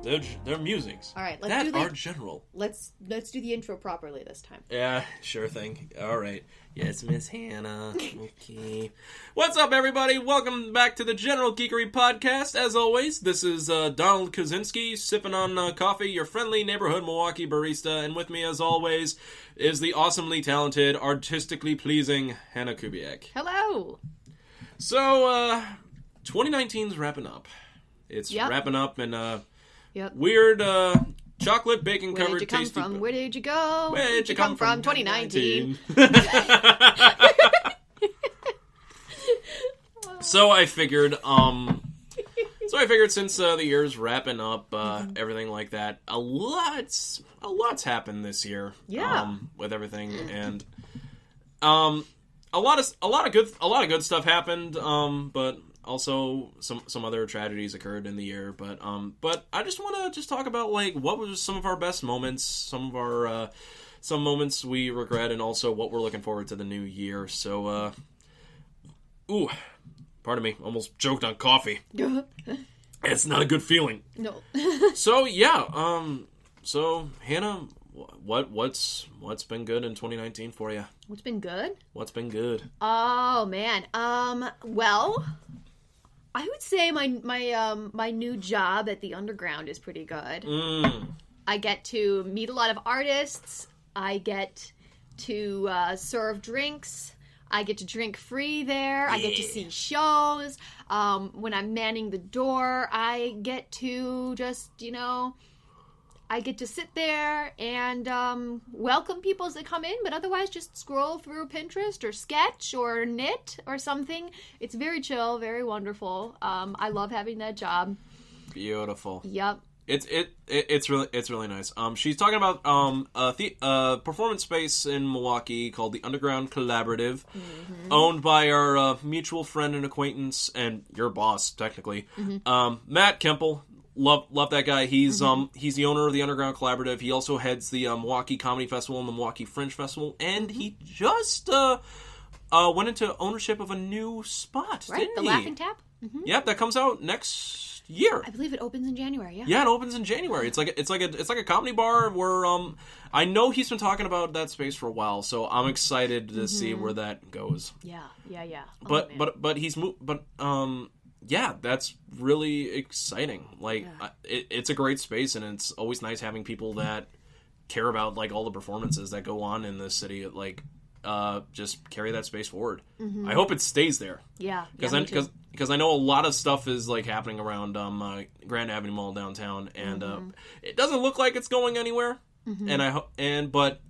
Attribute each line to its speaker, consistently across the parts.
Speaker 1: They're musings.
Speaker 2: All right,
Speaker 1: are general.
Speaker 2: Let's do the intro properly this time.
Speaker 1: Yeah, sure thing. All right. Yes, Miss Hannah. Okay. What's up, everybody? Welcome back to the General Geekery podcast. As always, this is Donald Kaczynski, sipping on coffee, your friendly neighborhood Milwaukee barista, and with me, as always, is the awesomely talented, artistically pleasing Hannah Kubiak.
Speaker 2: Hello.
Speaker 1: So, 2019's wrapping up. It's wrapping up in weird chocolate bacon covered tasty.
Speaker 2: Where did you go?
Speaker 1: Where'd you come from?
Speaker 2: 2019.
Speaker 1: So I figured since the year's wrapping up, everything like that, a lot's happened this year.
Speaker 2: Yeah.
Speaker 1: With everything, and a lot of good stuff happened. But also some other tragedies occurred in the year. But I just want to talk about like what was some of our best moments, some of our some moments we regret, and also what we're looking forward to the new year. So, pardon me, almost choked on coffee. It's not a good feeling.
Speaker 2: No.
Speaker 1: So yeah, so Hannah, what's been good in 2019 for you?
Speaker 2: What's been good?
Speaker 1: What's been good?
Speaker 2: Oh man. Well, I would say my new job at the Underground is pretty good. I get to meet a lot of artists. I get to serve drinks. I get to drink free there. I get to see shows. When I'm manning the door, I get to just, I get to sit there and welcome people as they come in, but otherwise just scroll through Pinterest or sketch or knit or something. It's very chill, very wonderful. I love having that job.
Speaker 1: Beautiful.
Speaker 2: Yep.
Speaker 1: It's really nice. She's talking about a performance space in Milwaukee called the Underground Collaborative, owned by our mutual friend and acquaintance and your boss, technically, Matt Kemple. Love that guy. He's the owner of the Underground Collaborative. He also heads the Milwaukee Comedy Festival and the Milwaukee Fringe Festival, and he just went into ownership of a new spot.
Speaker 2: Right,
Speaker 1: didn't
Speaker 2: the
Speaker 1: he?
Speaker 2: Laughing Tap.
Speaker 1: Yep, that comes out next year.
Speaker 2: I believe it opens in January. Yeah.
Speaker 1: Yeah, it opens in January. It's like a comedy bar where I know he's been talking about that space for a while, so I'm excited to see where that goes.
Speaker 2: Yeah.
Speaker 1: Yeah, that's really exciting. Like, it's a great space, and it's always nice having people that care about like all the performances that go on in this city. Like, just carry that space forward. I hope it stays there.
Speaker 2: Yeah,
Speaker 1: because I know a lot of stuff is like happening around Grand Avenue Mall downtown, and it doesn't look like it's going anywhere. But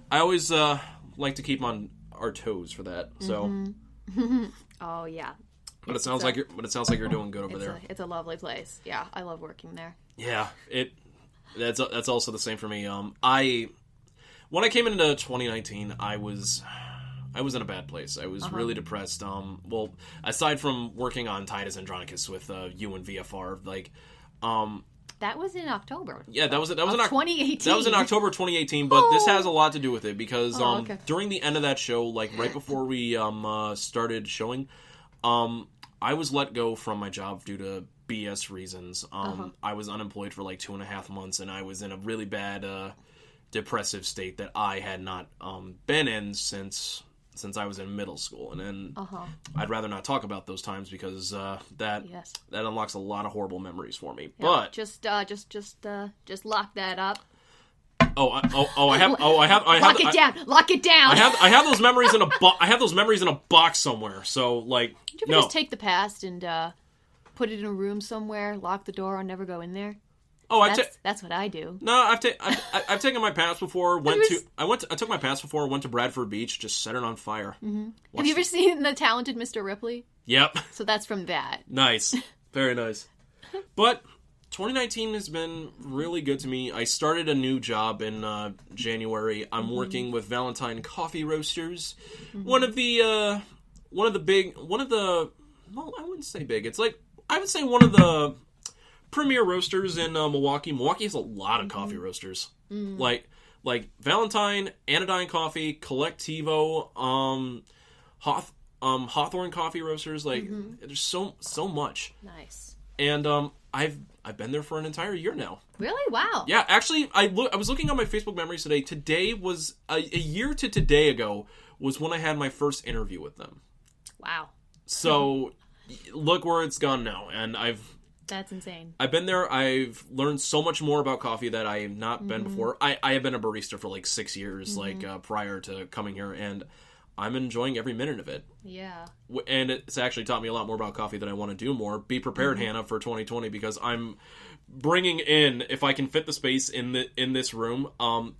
Speaker 1: I always like to keep on our toes for that. So.
Speaker 2: Oh yeah.
Speaker 1: But it sounds like you're doing good over there.
Speaker 2: It's a lovely place. Yeah, I love working there.
Speaker 1: Yeah, that's also the same for me. When I came into 2019, I was in a bad place. I was really depressed. Well, aside from working on Titus Andronicus with you and VFR, like,
Speaker 2: that was in October.
Speaker 1: Yeah, that was in
Speaker 2: 2018.
Speaker 1: That was in October 2018. But this has a lot to do with it because during the end of that show, like right before we started showing, I was let go from my job due to BS reasons. I was unemployed for like 2.5 months, and I was in a really bad, depressive state that I had not been in since I was in middle school. And then I'd rather not talk about those times because that unlocks a lot of horrible memories for me.
Speaker 2: Yeah,
Speaker 1: but
Speaker 2: just lock that up.
Speaker 1: I have
Speaker 2: Lock it down.
Speaker 1: I have those memories in a box somewhere. So like,
Speaker 2: did you ever just take the past and put it in a room somewhere, lock the door, and never go in there?
Speaker 1: Oh,
Speaker 2: that's what I do.
Speaker 1: No, I've taken my past before. I took my past before. Went to Bradford Beach, just set it on fire.
Speaker 2: Have you ever seen The Talented Mr. Ripley?
Speaker 1: Yep.
Speaker 2: So that's from that.
Speaker 1: Nice, very nice. But 2019 has been really good to me. I started a new job in January. I'm working with Valentine Coffee Roasters. One of the well, I wouldn't say big. It's like, I would say one of the premier roasters in Milwaukee. Milwaukee has a lot of coffee roasters. Like Valentine, Anodyne Coffee, Collectivo, Hawthorne Coffee Roasters. Like, there's so much.
Speaker 2: Nice.
Speaker 1: And I've I've been there for an entire year now.
Speaker 2: Really? Wow.
Speaker 1: Yeah, actually, I was looking on my Facebook memories today. Today was a year to today ago was when I had my first interview with them.
Speaker 2: Wow.
Speaker 1: So, look where it's gone now, and
Speaker 2: That's insane.
Speaker 1: I've been there. I've learned so much more about coffee that I have not been before. I have been a barista for like 6 years, prior to coming here, and I'm enjoying every minute of it.
Speaker 2: Yeah.
Speaker 1: And it's actually taught me a lot more about coffee that I want to do more. Be prepared, Hannah, for 2020, because I'm bringing in, if I can fit the space in this room,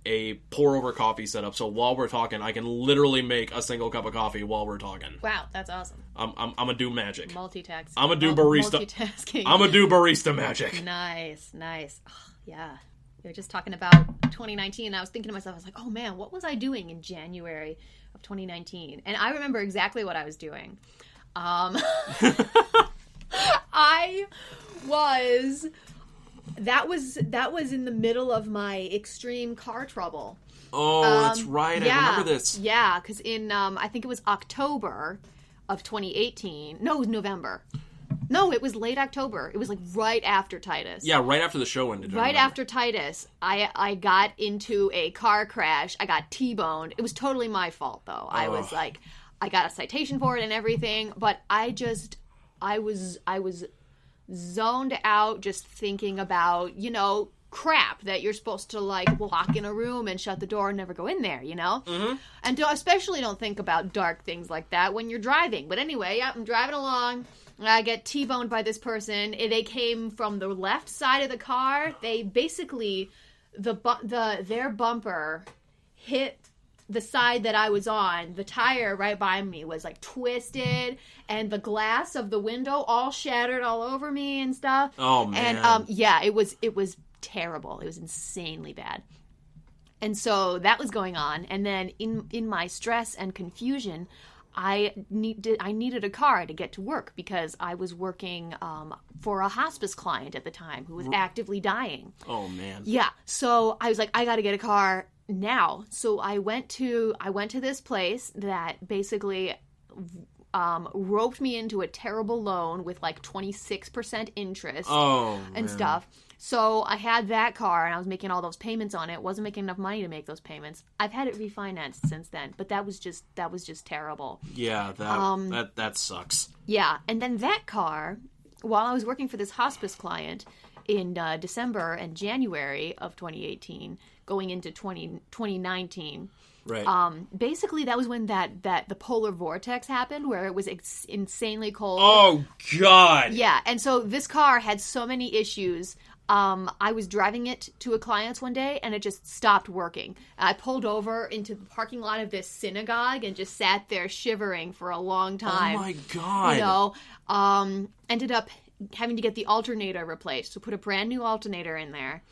Speaker 1: a pour-over coffee setup. So while we're talking, I can literally make a single cup of coffee while we're talking.
Speaker 2: Wow, that's awesome.
Speaker 1: I'm gonna do magic.
Speaker 2: Multitasking.
Speaker 1: I'm gonna do barista.
Speaker 2: Multitasking.
Speaker 1: I'm gonna do barista magic.
Speaker 2: Nice. Oh, yeah. We were just talking about 2019, and I was thinking to myself, I was like, oh man, what was I doing in January of 2019? And I remember exactly what I was doing. That was in the middle of my extreme car trouble.
Speaker 1: Oh, that's right. I remember this.
Speaker 2: Yeah, because in, I think it was October of 2018. No, it was November. No, it was late October. It was like right after Titus.
Speaker 1: Yeah, right after the show ended.
Speaker 2: Right after Titus, I got into a car crash. I got T-boned. It was totally my fault, though. I was like, I got a citation for it and everything, but I was zoned out just thinking about, crap that you're supposed to like lock in a room and shut the door and never go in there,
Speaker 1: Mm-hmm.
Speaker 2: And especially don't think about dark things like that when you're driving. But anyway, I'm driving along. I get T-boned by this person. They came from the left side of the car. They basically, their bumper hit the side that I was on. The tire right by me was like twisted, and the glass of the window all shattered all over me and stuff.
Speaker 1: Oh man!
Speaker 2: And yeah, it was terrible. It was insanely bad. And so that was going on. And then in my stress and confusion, I needed a car to get to work because I was working for a hospice client at the time who was actively dying.
Speaker 1: Oh man.
Speaker 2: Yeah. So I was like, I got to get a car now. So I went to this place that basically roped me into a terrible loan with like 26% interest and stuff. So I had that car, and I was making all those payments on it. Wasn't making enough money to make those payments. I've had it refinanced since then, but that was just terrible.
Speaker 1: Yeah, that sucks.
Speaker 2: Yeah, and then that car, while I was working for this hospice client in December and January of 2018, going into 2019.
Speaker 1: Right.
Speaker 2: Basically, that was when the polar vortex happened, where it was insanely cold.
Speaker 1: Oh God.
Speaker 2: Yeah, and so this car had so many issues. I was driving it to a client's one day, and it just stopped working. I pulled over into the parking lot of this synagogue and just sat there shivering for a long time.
Speaker 1: Oh my God.
Speaker 2: Ended up having to get the alternator replaced, so put a brand new alternator in there.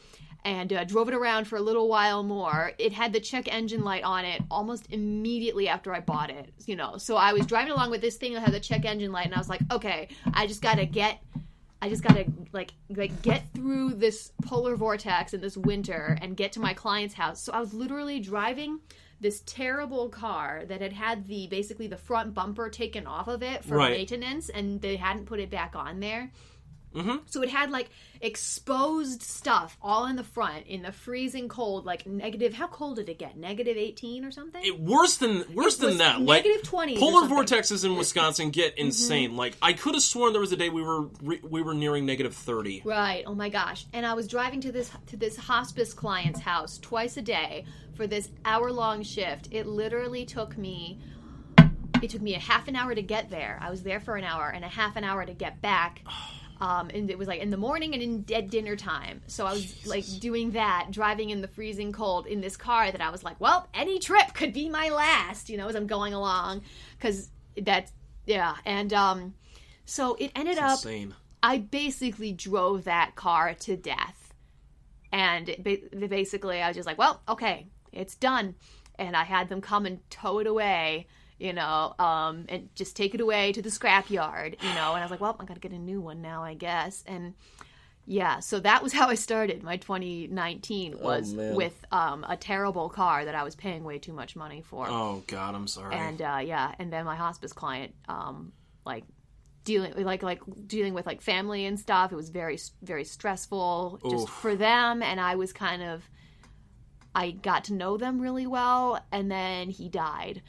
Speaker 2: And drove it around for a little while more. It had the check engine light on it almost immediately after I bought it, So I was driving along with this thing that had the check engine light, and I was like, okay, I just gotta get through this polar vortex in this winter and get to my client's house. So I was literally driving this terrible car that had basically the front bumper taken off of it for maintenance, and they hadn't put it back on there.
Speaker 1: Mm-hmm.
Speaker 2: So it had like exposed stuff all in the front in the freezing cold, like negative. How cold did it get? Negative 18 or something?
Speaker 1: Worse than that.
Speaker 2: Negative
Speaker 1: like
Speaker 2: 20.
Speaker 1: Polar vortexes in Wisconsin get insane. Mm-hmm. Like I could have sworn there was a day we were nearing negative 30.
Speaker 2: Right. Oh my gosh. And I was driving to this hospice client's house twice a day for this hour-long shift. It literally took me. It took me a half an hour to get there. I was there for an hour and a half an hour to get back. And it was like in the morning and at dinner time. So I was like doing that, driving in the freezing cold in this car that I was like, well, any trip could be my last, as I'm going along. Because that's, yeah. And so it ended up,
Speaker 1: insane.
Speaker 2: I basically drove that car to death. And basically I was just like, well, okay, it's done. And I had them come and tow it away. And just take it away to the scrapyard, and I was like, well, I got to get a new one now, I guess. And yeah, so that was how I started. My 2019 was with a terrible car that I was paying way too much money for.
Speaker 1: Oh God, I'm sorry.
Speaker 2: And and then my hospice client dealing with like family and stuff. It was very, very stressful just for them. And I was I got to know them really well, and then he died.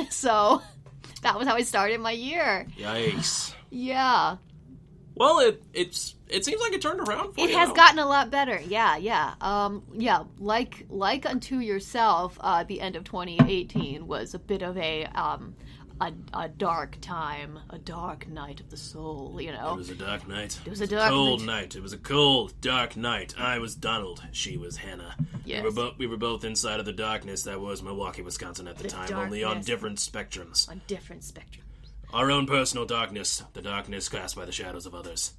Speaker 2: So that was how I started my year.
Speaker 1: Yikes.
Speaker 2: Yeah.
Speaker 1: Well, it seems like it turned around for you.
Speaker 2: It has gotten a lot better. Yeah. Like Unto Yourself, the end of 2018 was a bit of a dark time, a dark night of the soul, you know.
Speaker 1: It was a dark night.
Speaker 2: It was a dark
Speaker 1: cold night. It was a cold, dark night. I was Donald. She was Hannah.
Speaker 2: Yes.
Speaker 1: We were both inside of the darkness that was Milwaukee, Wisconsin at the time,
Speaker 2: darkness.
Speaker 1: only on different spectrums.
Speaker 2: On different spectrums.
Speaker 1: Our own personal darkness, the darkness cast by the shadows of others.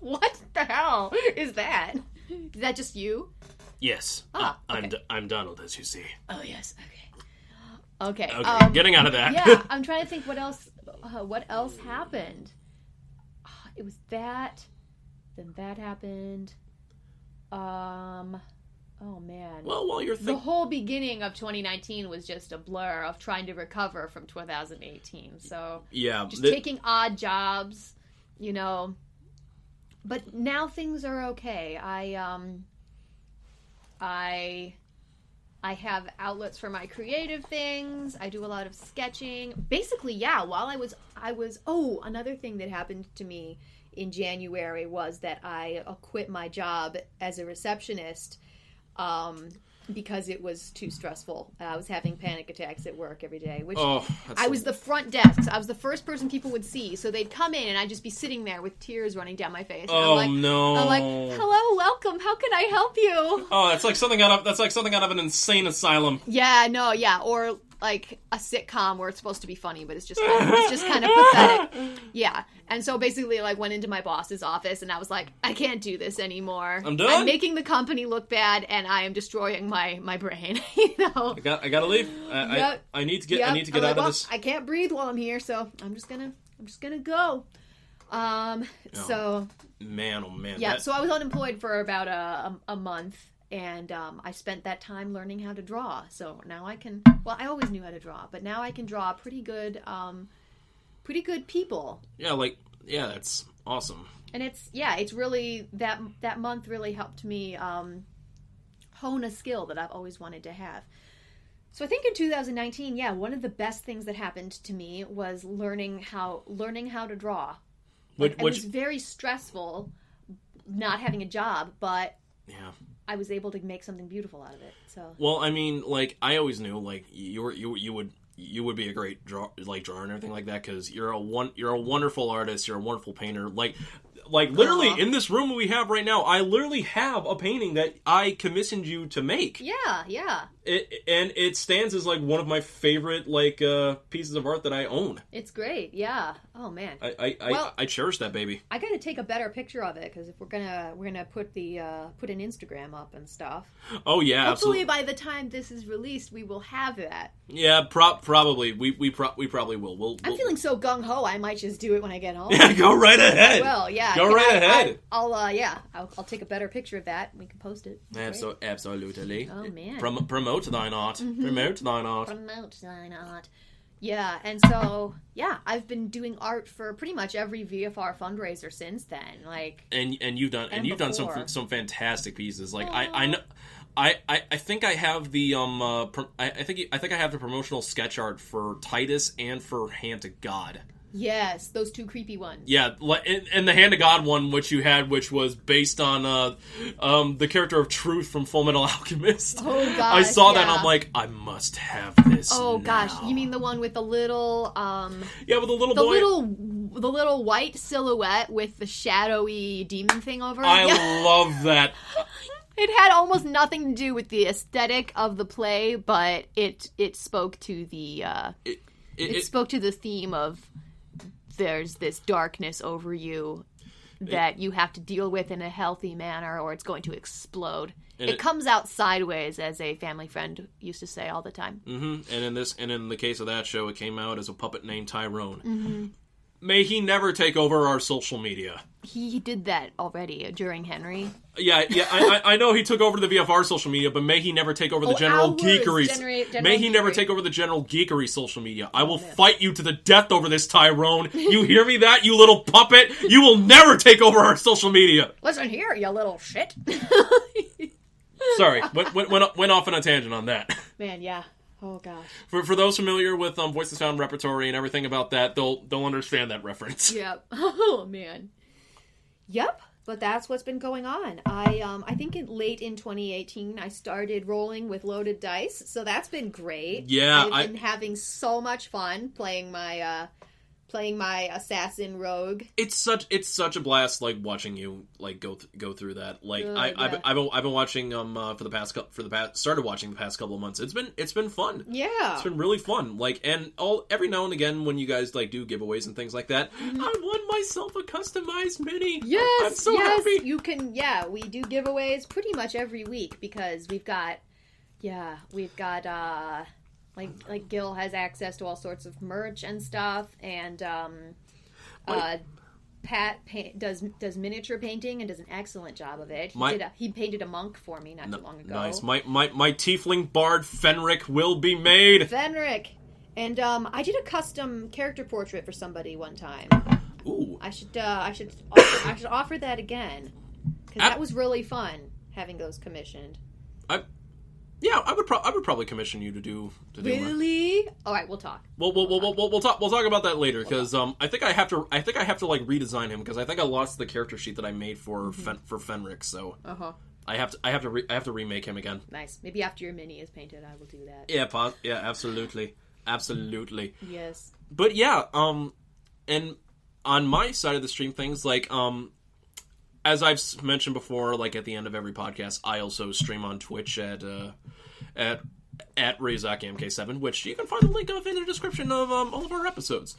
Speaker 2: What the hell is that? Is that just you?
Speaker 1: Yes.
Speaker 2: Okay.
Speaker 1: I'm Donald, as you see.
Speaker 2: Oh, yes. Okay.
Speaker 1: Getting out of that.
Speaker 2: Yeah, I'm trying to think what else happened. It was that. Then that happened. Oh, man.
Speaker 1: Well, while you're
Speaker 2: the whole beginning of 2019 was just a blur of trying to recover from 2018. So,
Speaker 1: yeah,
Speaker 2: just taking odd jobs, you know. But now things are okay. I have outlets for my creative things. I do a lot of sketching. Basically, yeah, while I was another thing that happened to me in January was that I quit my job as a receptionist because it was too stressful. I was having panic attacks at work every day, which I was the front desk. So I was the first person people would see. So they'd come in and I'd just be sitting there with tears running down my face. And
Speaker 1: no.
Speaker 2: I'm like, hello, welcome. How can I help you?
Speaker 1: Oh, that's like something out of an insane asylum.
Speaker 2: Yeah, no, yeah. Or like a sitcom where it's supposed to be funny, but it's just kind of pathetic. Yeah. And so basically, like, went into my boss's office, and I was like, I can't do this anymore.
Speaker 1: I'm done.
Speaker 2: I'm making the company look bad, and I am destroying my brain. You know.
Speaker 1: I gotta leave. I need to get out of this.
Speaker 2: I can't breathe while I'm here, so I'm just gonna go. So.
Speaker 1: Man, oh man.
Speaker 2: Yeah. So I was unemployed for about a month. And I spent that time learning how to draw. So now I can. Well, I always knew how to draw, but now I can draw pretty good people.
Speaker 1: Yeah, that's awesome.
Speaker 2: And it's really that month really helped me hone a skill that I've always wanted to have. So I think in 2019, one of the best things that happened to me was learning how to draw. It was very stressful, not having a job, but
Speaker 1: yeah.
Speaker 2: I was able to make something beautiful out of it. So. Well,
Speaker 1: I mean, like, I always knew, like, you would be a great drawer and everything like that, because you're a wonderful artist. You're a wonderful painter. Like literally in this room we have right now, I literally have a painting that I commissioned you to make.
Speaker 2: Yeah.
Speaker 1: It stands as like one of my favorite pieces of art that I own.
Speaker 2: It's great. Yeah. Oh man.
Speaker 1: I cherish that baby.
Speaker 2: I got to take a better picture of it, because if we're gonna put an Instagram up and stuff.
Speaker 1: Oh yeah.
Speaker 2: Hopefully
Speaker 1: absolutely.
Speaker 2: By the time this is released, we will have that.
Speaker 1: Yeah. Probably. We probably will.
Speaker 2: I'm feeling so gung ho. I might just do it when I get home.
Speaker 1: Yeah. Go right ahead.
Speaker 2: Well, yeah.
Speaker 1: Go right ahead.
Speaker 2: I'll take a better picture of that and we can post it.
Speaker 1: Absolutely.
Speaker 2: Oh man.
Speaker 1: Promote thine art. Mm-hmm. Promote thine art.
Speaker 2: Promote thine art. Yeah, and so I've been doing art for pretty much every VFR fundraiser since then.
Speaker 1: And you've done some fantastic pieces. Like I know. I think I have the I think I have the promotional sketch art for Titus and for Hand to God.
Speaker 2: Yes, those two creepy ones.
Speaker 1: Yeah, and the Hand of God one, which you had, which was based on the character of Truth from Fullmetal Alchemist.
Speaker 2: Oh gosh,
Speaker 1: I saw that and I'm like, I must have this.
Speaker 2: Oh
Speaker 1: now.
Speaker 2: Gosh, you mean the one with the little
Speaker 1: yeah, with the little boy,
Speaker 2: the little white silhouette with the shadowy demon thing over it?
Speaker 1: I love that.
Speaker 2: It had almost nothing to do with the aesthetic of the play, but it spoke to the it spoke to the theme of there's this darkness over you that you have to deal with in a healthy manner or it's going to explode. It comes out sideways, as a family friend used to say all the time.
Speaker 1: Mm-hmm. And in the case of that show, it came out as a puppet named Tyrone.
Speaker 2: Mm-hmm.
Speaker 1: May he never take over our social media.
Speaker 2: He did that already during Henry.
Speaker 1: Yeah, I know he took over the VFR social media, but may he never take over the general Geekery. May he never take over the general Geekery social media. I will fight you to the death over this, Tyrone. You hear me that, you little puppet? You will never take over our social media.
Speaker 2: Listen here, you little shit.
Speaker 1: Sorry, went off on a tangent on that.
Speaker 2: Man, yeah. Oh, gosh.
Speaker 1: For those familiar with Voice to Sound repertory and everything about that, they'll understand that reference.
Speaker 2: Yep. Oh, man. Yep. But that's what's been going on. I think late in 2018, I started rolling with loaded dice, so that's been great.
Speaker 1: Yeah,
Speaker 2: I've been having so much fun playing my assassin rogue. It's
Speaker 1: such a blast, like watching you like go through that. Like I've been watching started watching the past couple of months. It's been fun.
Speaker 2: Yeah,
Speaker 1: it's been really fun. Like, and every now and again when you guys like do giveaways and things like that, I won myself a customized mini.
Speaker 2: Yes,
Speaker 1: I'm so happy.
Speaker 2: You can. Yeah, we do giveaways pretty much every week because we've got. Like Gil has access to all sorts of merch and stuff, and Pat does miniature painting and does an excellent job of it. He painted a monk for me not too long ago.
Speaker 1: Nice. My tiefling bard Fenric will be made.
Speaker 2: Fenric, and I did a custom character portrait for somebody one time.
Speaker 1: Ooh.
Speaker 2: I should offer that again because that was really fun having those commissioned.
Speaker 1: Yeah, I would probably commission you to do.
Speaker 2: Really? All right, we'll talk.
Speaker 1: We'll talk about that later because I think I have to like redesign him because I think I lost the character sheet that I made for Fenric, so I have to remake him again.
Speaker 2: Nice. Maybe after your mini is painted, I will do that.
Speaker 1: Yeah, absolutely.
Speaker 2: Yes.
Speaker 1: But yeah, and on my side of the stream things like as I've mentioned before, like at the end of every podcast, I also stream on Twitch at Ryuzaki MK7, which you can find the link of in the description of all of our episodes.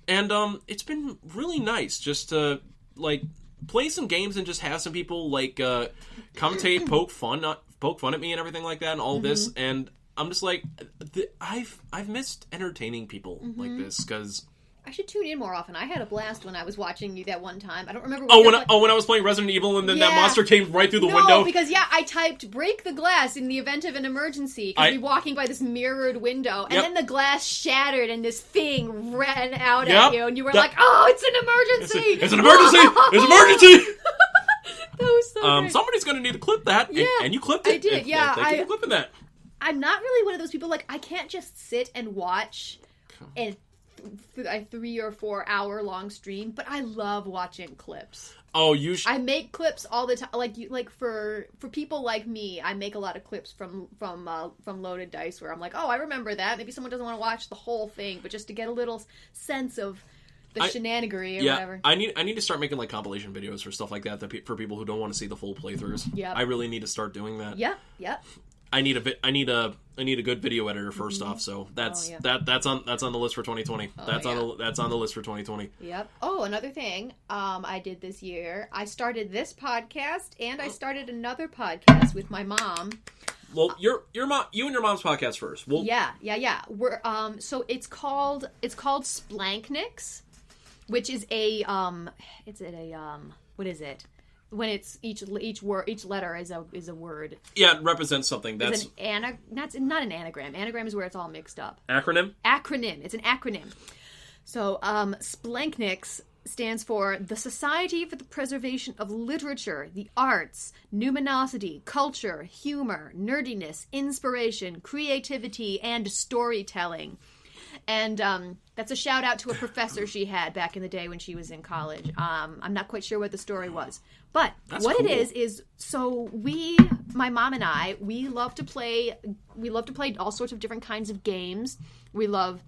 Speaker 1: And it's been really nice just to like play some games and just have some people like commentate, poke fun at me and everything like that, and all this. And I'm just like, I've missed entertaining people like this because.
Speaker 2: I should tune in more often. I had a blast when I was watching you that one time. I don't remember.
Speaker 1: When I was playing Resident Evil and then that monster came right through the window.
Speaker 2: No, because I typed "break the glass" in the event of an emergency because we're walking by this mirrored window, and then the glass shattered and this thing ran out at you, and you were like, "Oh, it's an emergency!
Speaker 1: It's an emergency! It's an emergency!"
Speaker 2: That was so great.
Speaker 1: Somebody's going to need to clip that, and you clipped it.
Speaker 2: I did.
Speaker 1: Thank you for clipping that.
Speaker 2: I'm not really one of those people like I can't just sit and watch a 3 or 4 hour long stream, but I love watching clips.
Speaker 1: Oh,
Speaker 2: I make clips all the time. Like for people like me, I make a lot of clips from Loaded Dice where I'm like, oh, I remember that. Maybe someone doesn't want to watch the whole thing, but just to get a little sense of the shenanigery or whatever. I
Speaker 1: need to start making like compilation videos for stuff like that for people who don't want to see the full playthroughs.
Speaker 2: Yeah,
Speaker 1: I really need to start doing that.
Speaker 2: Yep.
Speaker 1: I need a good video editor first off, so that's on the list for 2020. That's on the list for 2020.
Speaker 2: Yep. Oh, another thing I did this year, I started this podcast and I started another podcast with my mom.
Speaker 1: Well, you and your mom's podcast first. Well,
Speaker 2: yeah. We're so it's called Splanchnics, which is what is it? When it's each letter is a word. Yeah,
Speaker 1: it represents something. That's
Speaker 2: not an anagram. Anagram is where it's all mixed up.
Speaker 1: Acronym.
Speaker 2: It's an acronym. So Splanchnics stands for the Society for the Preservation of Literature, the Arts, Numinosity, Culture, Humor, Nerdiness, Inspiration, Creativity, and Storytelling. And that's a shout out to a professor she had back in the day when she was in college. I'm not quite sure what the story was. But
Speaker 1: that's
Speaker 2: what
Speaker 1: cool.
Speaker 2: It is so my mom and I, we love to play all sorts of different kinds of games. We love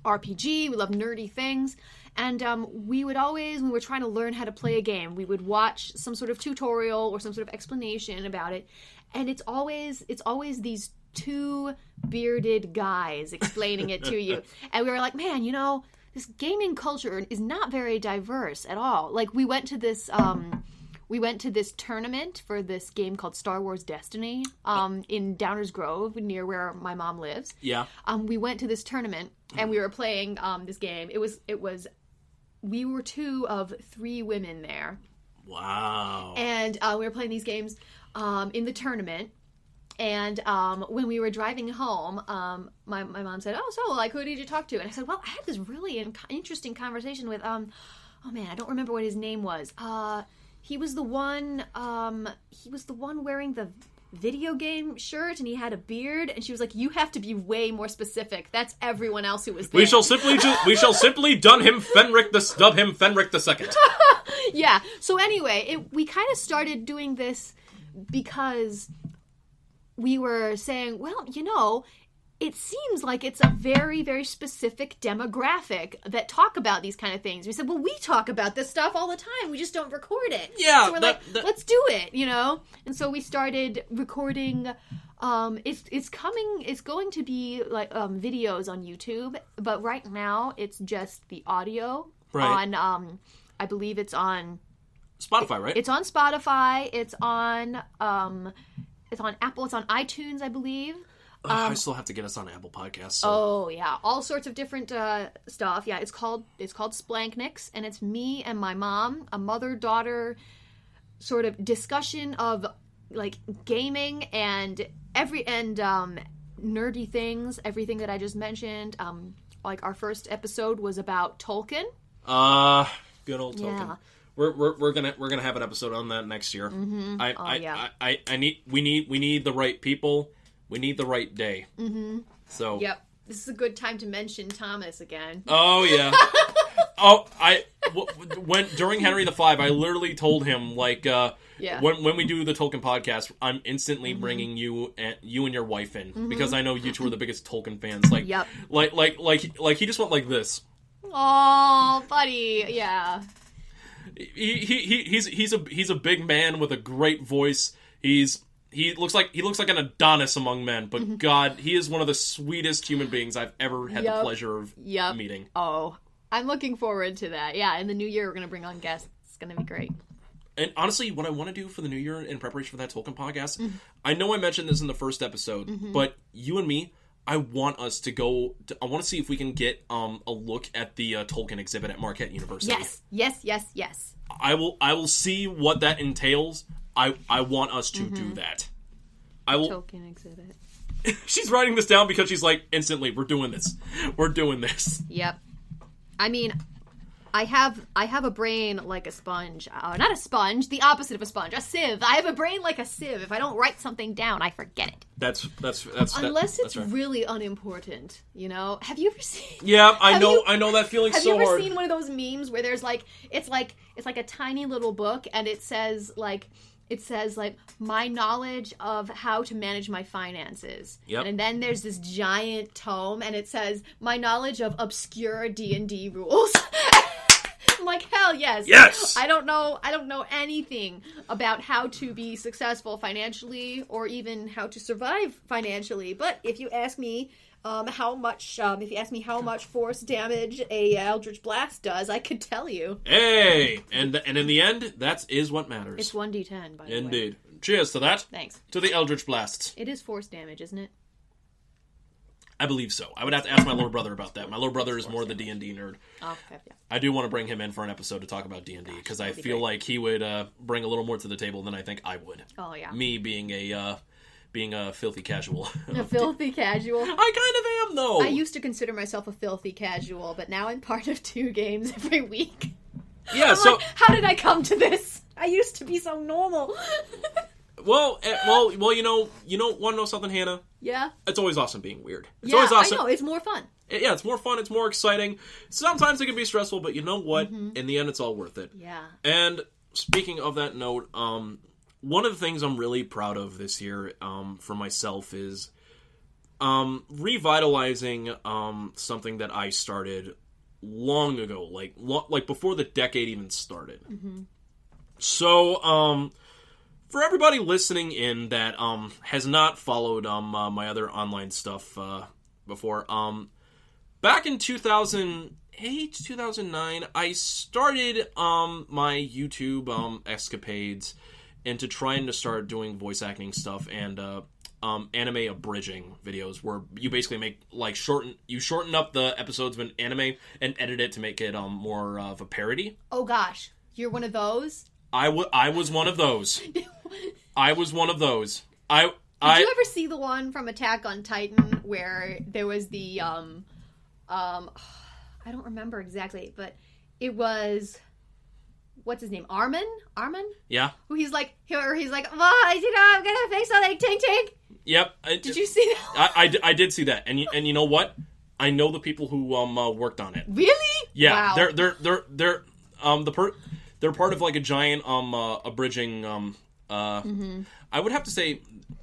Speaker 2: RPG, we love nerdy things. And we would always, when we were trying to learn how to play a game, we would watch some sort of tutorial or some sort of explanation about it. And it's always these two bearded guys explaining it to you. And we were like, man, this gaming culture is not very diverse at all. Like, we went to this tournament for this game called Star Wars Destiny in Downers Grove, near where my mom lives.
Speaker 1: Yeah.
Speaker 2: We went to this tournament, and we were playing this game. It was we were 2 of 3 women there.
Speaker 1: Wow.
Speaker 2: And we were playing these games in the tournament. And when we were driving home, my mom said, "Oh, so like, who did you talk to?" And I said, "Well, I had this really interesting conversation with oh man, I don't remember what his name was. He was the one wearing the video game shirt, and he had a beard." And she was like, "You have to be way more specific. That's everyone else who was there."
Speaker 1: We shall simply dub him Fenric II.
Speaker 2: Yeah. So anyway, we kind of started doing this because we were saying, well, it seems like it's a very, very specific demographic that talk about these kind of things. We said, well, we talk about this stuff all the time. We just don't record it.
Speaker 1: Yeah.
Speaker 2: So we're let's do it, And so we started recording. It's going to be like videos on YouTube, but right now it's just the audio on. I believe it's on
Speaker 1: Spotify, right?
Speaker 2: It's on Spotify. It's on Apple. It's on iTunes, I believe.
Speaker 1: I still have to get us on Apple Podcasts. So.
Speaker 2: Oh yeah, all sorts of different stuff. Yeah, it's called Splanchnics, and it's me and my mom, a mother-daughter sort of discussion of like gaming and nerdy things, everything that I just mentioned. Like our first episode was about Tolkien.
Speaker 1: Good old Tolkien.
Speaker 2: Yeah.
Speaker 1: We're gonna have an episode on that next year.
Speaker 2: Mm-hmm.
Speaker 1: We need the right people. We need the right day.
Speaker 2: Mm-hmm.
Speaker 1: So.
Speaker 2: Yep. This is a good time to mention Thomas again.
Speaker 1: Oh yeah. During Henry V, I literally told him when we do the Tolkien podcast, I'm instantly bringing you and your wife in because I know you two are the biggest Tolkien fans. Like,
Speaker 2: yep.
Speaker 1: like he just went like this.
Speaker 2: Oh, buddy, yeah.
Speaker 1: He's a big man with a great voice. He looks like an Adonis among men, but God, he is one of the sweetest human beings I've ever had the pleasure of meeting.
Speaker 2: Oh, I'm looking forward to that. Yeah, in the new year, we're going to bring on guests. It's going to be great.
Speaker 1: And honestly, what I want to do for the new year in preparation for that Tolkien podcast, I know I mentioned this in the first episode, but you and me, I want us to go. I want to see if we can get a look at the Tolkien exhibit at Marquette University.
Speaker 2: Yes.
Speaker 1: I will see what that entails. I want us to do that.
Speaker 2: Tolkien exhibit.
Speaker 1: She's writing this down because she's like, instantly, we're doing this.
Speaker 2: Yep. I mean, I have a brain like a sponge. Not a sponge, the opposite of a sponge. A sieve. I have a brain like a sieve. If I don't write something down, I forget it.
Speaker 1: That's
Speaker 2: unless it's
Speaker 1: right.
Speaker 2: really unimportant, Have you ever seen?
Speaker 1: Yeah, I know that feeling so hard.
Speaker 2: Have you ever seen one of those memes where there's like it's like a tiny little book and it says my knowledge of how to manage my finances.
Speaker 1: Yep.
Speaker 2: And then there's this giant tome and it says my knowledge of obscure D&D rules. I'm like, hell yes.
Speaker 1: Yes.
Speaker 2: I don't know anything about how to be successful financially or even how to survive financially. But if you ask me how much force damage a Eldritch Blast does, I could tell you.
Speaker 1: Hey, and in the end, that is what matters.
Speaker 2: It's 1d10, by the way.
Speaker 1: Indeed. Cheers to that.
Speaker 2: Thanks.
Speaker 1: To the Eldritch Blasts.
Speaker 2: It is force damage, isn't it?
Speaker 1: I believe so. I would have to ask my little brother about that. My little brother is more the D&D nerd.
Speaker 2: Oh, okay, yeah.
Speaker 1: I do want to bring him in for an episode to talk about D&D because I feel like he would bring a little more to the table than I think I would.
Speaker 2: Oh yeah.
Speaker 1: Me being a filthy casual.
Speaker 2: A filthy casual?
Speaker 1: I kind of am, though.
Speaker 2: I used to consider myself a filthy casual, but now I'm part of 2 games every week.
Speaker 1: Yeah,
Speaker 2: like, how did I come to this? I used to be so normal.
Speaker 1: Well, you want to know something, Hannah?
Speaker 2: Yeah?
Speaker 1: It's always awesome being weird. It's
Speaker 2: always
Speaker 1: awesome.
Speaker 2: I know, it's more fun.
Speaker 1: Yeah, it's more fun, it's more exciting. Sometimes it can be stressful, but you know what? In the end, it's all worth it.
Speaker 2: Yeah.
Speaker 1: And speaking of that note, one of the things I'm really proud of this year for myself is revitalizing something that I started long ago, like before the decade even started. So, for everybody listening in that has not followed my other online stuff before, back in 2008, 2009, I started my YouTube escapades into trying to start doing voice acting stuff, and anime abridging videos, where you basically make like shorten up the episodes of an anime and edit it to make it more of a parody.
Speaker 2: Oh gosh, you're one of those?
Speaker 1: I was one of those. I was one of those. Did you
Speaker 2: ever see the one from Attack on Titan where there was the I don't remember exactly, but it was, what's his name? Armin?
Speaker 1: Yeah.
Speaker 2: Who he's like, well, I'm gonna fix something. Tink tink.
Speaker 1: Yep.
Speaker 2: Did you see that?
Speaker 1: I did see that, and you know what? I know the people who worked on it.
Speaker 2: Really?
Speaker 1: Yeah.
Speaker 2: Wow.
Speaker 1: They're part of like a giant abridging. I would have to say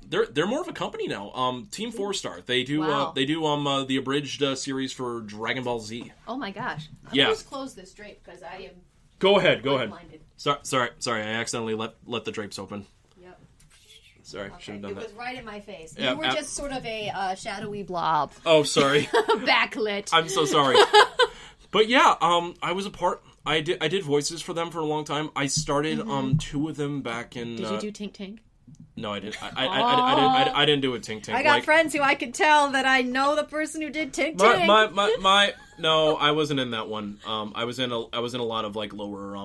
Speaker 1: they're more of a company now. Team 4-Star. They do the abridged series for Dragon Ball Z.
Speaker 2: Oh my gosh. I'm
Speaker 1: gonna
Speaker 2: just close this drape because I am.
Speaker 1: Go ahead. Sorry. I accidentally let the drapes open.
Speaker 2: Yep.
Speaker 1: Sorry,
Speaker 2: okay.
Speaker 1: Should have done that.
Speaker 2: It was right in my face.
Speaker 1: Yeah,
Speaker 2: you were just sort of a shadowy blob.
Speaker 1: Oh, sorry.
Speaker 2: Backlit.
Speaker 1: I'm so sorry. But yeah, I was a part. I did voices for them for a long time. I started 2 of them back in.
Speaker 2: Did you do Tink Tink?
Speaker 1: No, I didn't. I didn't do a Tink Tink.
Speaker 2: I got friends who I could tell that I know the person who did Tink Tink.
Speaker 1: No, I wasn't in that one. I was in a lot of like lowered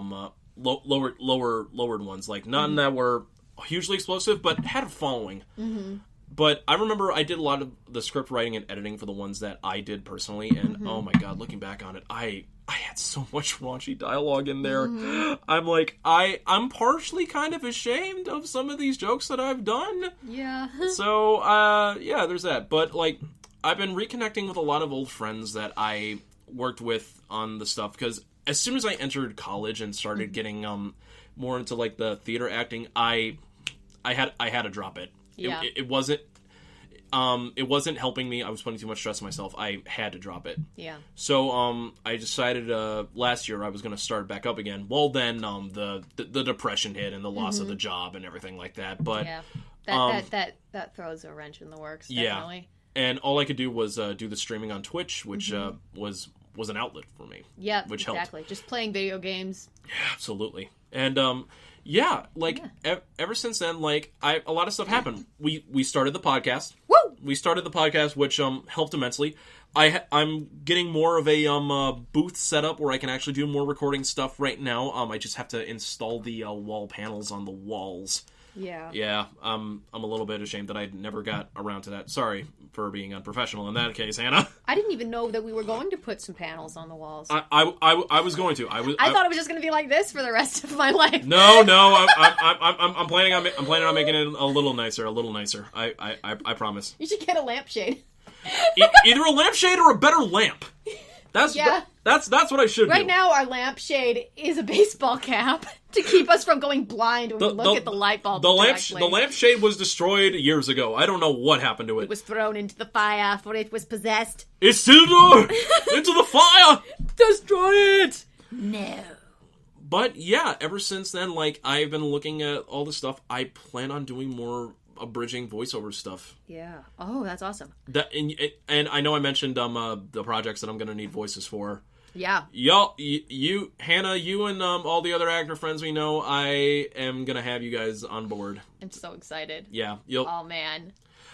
Speaker 1: ones, like none that were hugely explosive, but had a following. Mm-hmm. But I remember I did a lot of the script writing and editing for the ones that I did personally, and oh my god, looking back on it, I had so much raunchy dialogue in there. Mm-hmm. I'm like, I'm partially kind of ashamed of some of these jokes that I've done.
Speaker 2: Yeah.
Speaker 1: So, yeah, there's that. But, like, I've been reconnecting with a lot of old friends that I worked with on the stuff, because as soon as I entered college and started getting more into, like, the theater acting, I had to drop it.
Speaker 2: Yeah.
Speaker 1: It wasn't helping me. I was putting too much stress on myself. I had to drop it.
Speaker 2: Yeah.
Speaker 1: So I decided last year I was going to start back up again. Well, then the depression hit and the loss of the job and everything like that. But
Speaker 2: yeah, that throws a wrench in the works. Definitely.
Speaker 1: Yeah. And all I could do was do the streaming on Twitch, which was an outlet for me.
Speaker 2: Yeah,
Speaker 1: which
Speaker 2: exactly.
Speaker 1: helped.
Speaker 2: Just playing video games.
Speaker 1: Yeah, absolutely. And ever since then, like, a lot of stuff happened. We started the podcast.
Speaker 2: Woo!
Speaker 1: We started the podcast, which helped immensely. I'm getting more of a booth setup where I can actually do more recording stuff right now. I just have to install the wall panels on the walls.
Speaker 2: Yeah.
Speaker 1: Yeah, I'm a little bit ashamed that I never got around to that. Sorry for being unprofessional in that case, Hannah.
Speaker 2: I didn't even know that we were going to put some panels on the walls.
Speaker 1: I was going to. I
Speaker 2: thought it was just going to be like this for the rest of my life.
Speaker 1: No. I'm planning on making it a little nicer. I promise.
Speaker 2: You should get a lampshade.
Speaker 1: Either a lampshade or a better lamp. That's what I should do.
Speaker 2: Right now, our lampshade is a baseball cap to keep us from going blind when we look at the light bulb.
Speaker 1: The lampshade was destroyed years ago. I don't know what happened to it.
Speaker 2: It was thrown into the fire, for it was possessed.
Speaker 1: It's still into the fire. Destroy it.
Speaker 2: No.
Speaker 1: But yeah, ever since then, like, I've been looking at all the stuff. I plan on doing more abridging voiceover stuff.
Speaker 2: Yeah. Oh, that's awesome.
Speaker 1: And I know I mentioned the projects that I'm going to need voices for.
Speaker 2: Yeah.
Speaker 1: Y'all, you, Hannah, you and all the other actor friends we know, I am going to have you guys on board.
Speaker 2: I'm so excited.
Speaker 1: Yeah.
Speaker 2: Oh, man.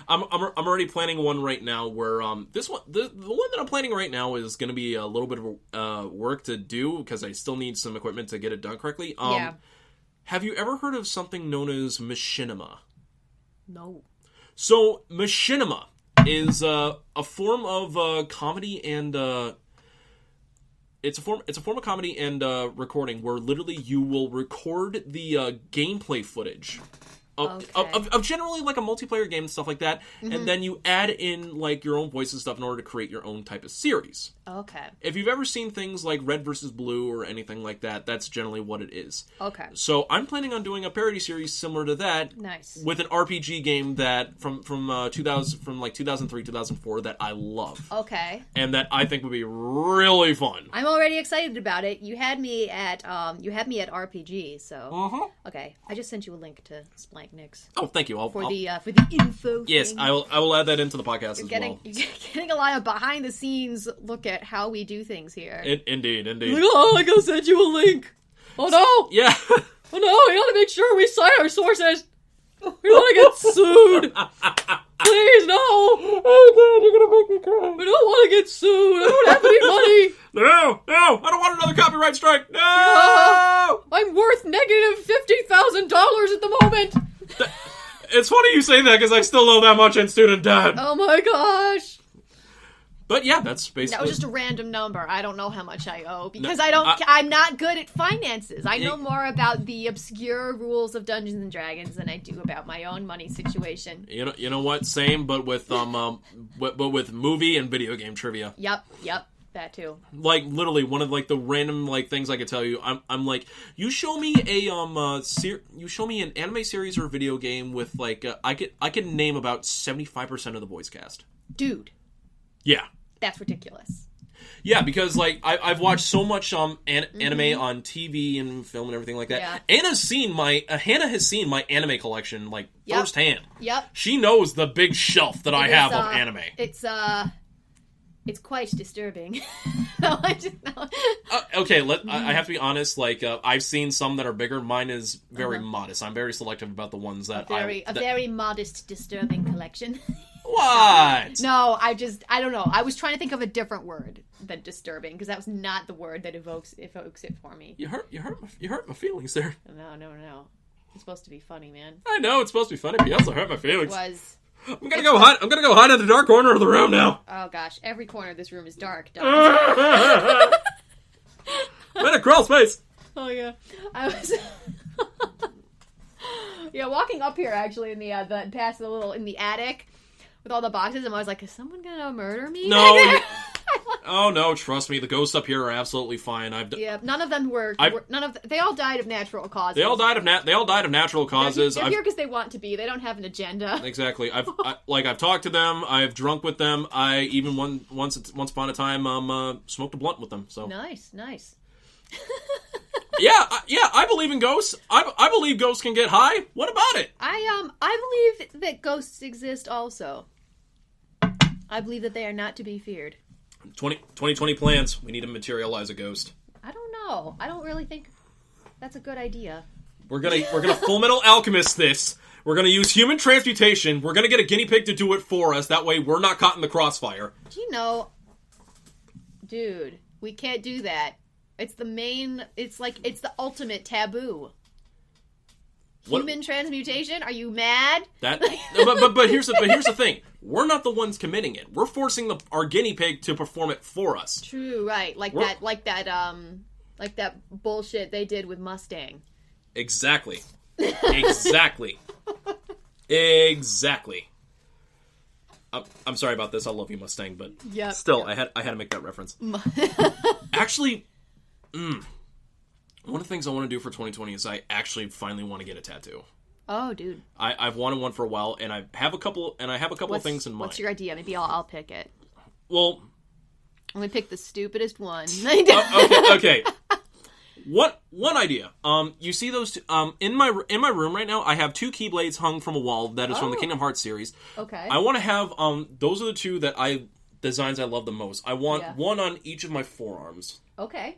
Speaker 1: I'm already planning one right now where this one the one that I'm planning right now is going to be a little bit of work to do because I still need some equipment to get it done correctly.
Speaker 2: Yeah.
Speaker 1: Have you ever heard of something known as machinima?
Speaker 2: No.
Speaker 1: So, machinima is a form of comedy and it's a form of comedy and recording where literally you will record the gameplay footage of generally like a multiplayer game and stuff like that, and then you add in like your own voice and stuff in order to create your own type of series.
Speaker 2: Okay.
Speaker 1: If you've ever seen things like Red vs. Blue or anything like that, that's generally what it is.
Speaker 2: Okay.
Speaker 1: So I'm planning on doing a parody series similar to that.
Speaker 2: Nice. With
Speaker 1: an RPG game that from 2003, 2004 that I love.
Speaker 2: Okay.
Speaker 1: And that I think would be really fun.
Speaker 2: I'm already excited about it. You had me at RPG, so okay. I just sent you a link to Splanchnic's.
Speaker 1: Oh, thank you.
Speaker 2: For the info.
Speaker 1: Yes,
Speaker 2: thing.
Speaker 1: I will add that into the podcast as well.
Speaker 2: You're getting a lot of behind the scenes look at how we do things here.
Speaker 1: Indeed.
Speaker 2: Like, oh, I gotta send you a link. Oh no!
Speaker 1: Yeah.
Speaker 2: Oh no! We gotta make sure we cite our sources. We don't want to get sued. Please, no!
Speaker 1: Oh, God, you're gonna make me cry.
Speaker 2: I don't want to get sued. I don't have any money.
Speaker 1: No, I don't want another copyright strike. No!
Speaker 2: I'm worth negative $50,000 at the moment.
Speaker 1: It's funny you say that because I still owe that much in student debt.
Speaker 2: Oh my gosh.
Speaker 1: But yeah, that's basically...
Speaker 2: That was just a random number. I don't know how much I owe because I'm not good at finances. I know more about the obscure rules of Dungeons and Dragons than I do about my own money situation.
Speaker 1: You know what? Same, but with movie and video game trivia.
Speaker 2: Yep, that too.
Speaker 1: Like literally one of like the random like things I could tell you. I'm like, you show me you show me an anime series or a video game with like I can name about 75% of the voice cast.
Speaker 2: Dude.
Speaker 1: Yeah.
Speaker 2: That's ridiculous.
Speaker 1: Yeah, because like I've watched so much anime on TV and film and everything like that.
Speaker 2: Yeah.
Speaker 1: Hannah has seen my anime collection like firsthand.
Speaker 2: Yep.
Speaker 1: She knows the big shelf that I have of anime.
Speaker 2: It's quite disturbing.
Speaker 1: Okay, I have to be honest. Like I've seen some that are bigger. Mine is very modest. I'm very selective about the ones that
Speaker 2: a very modest, disturbing collection.
Speaker 1: What?
Speaker 2: No, I don't know. I was trying to think of a different word than disturbing because that was not the word that evokes it for me.
Speaker 1: You hurt my feelings there.
Speaker 2: No. It's supposed to be funny, man.
Speaker 1: I know it's supposed to be funny, but you also hurt my feelings.
Speaker 2: It was.
Speaker 1: I'm gonna go hide in the dark corner of the room now.
Speaker 2: Oh gosh, every corner of this room is dark.
Speaker 1: I'm in a crawl space.
Speaker 2: Oh yeah, I was. Yeah, walking up here actually in the past the little in the attic. With all the boxes, and I was like, is someone gonna murder me?
Speaker 1: No. Oh no, trust me, the ghosts up here are absolutely fine.
Speaker 2: None of them were they all died of natural causes.
Speaker 1: They all died of natural causes.
Speaker 2: They're here because they want to be. They don't have an agenda.
Speaker 1: Exactly. I've talked to them. I've drunk with them. I even once upon a time smoked a blunt with them. So
Speaker 2: nice.
Speaker 1: Yeah, I believe in ghosts. I believe ghosts can get high. What about it?
Speaker 2: I believe that ghosts exist also. I believe that they are not to be feared.
Speaker 1: 2020 plans. We need to materialize a ghost.
Speaker 2: I don't know. I don't really think that's a good idea.
Speaker 1: We're gonna Full Metal Alchemist this. We're gonna use human transmutation. We're gonna get a guinea pig to do it for us. That way, we're not caught in the crossfire.
Speaker 2: Do you know, dude? We can't do that. It's the ultimate taboo. Human transmutation? Are you mad?
Speaker 1: But here's the thing. We're not the ones committing it. We're forcing our guinea pig to perform it for us.
Speaker 2: True, right. Like that bullshit they did with Mustang.
Speaker 1: Exactly. I'm sorry about this. I love you, Mustang, but still, I had to make that reference. Actually, one of the things I want to do for 2020 is I actually finally want to get a tattoo.
Speaker 2: Oh, dude!
Speaker 1: I've wanted one for a while, and I have a couple of things in mind.
Speaker 2: What's your idea? Maybe I'll pick it.
Speaker 1: Well,
Speaker 2: I'm gonna pick the stupidest one.
Speaker 1: Okay. One idea. You see those two, in my room right now. I have 2 keyblades hung from a wall that is from the Kingdom Hearts series.
Speaker 2: Okay.
Speaker 1: I want to have those are the 2 designs I love the most. I want one on each of my forearms.
Speaker 2: Okay.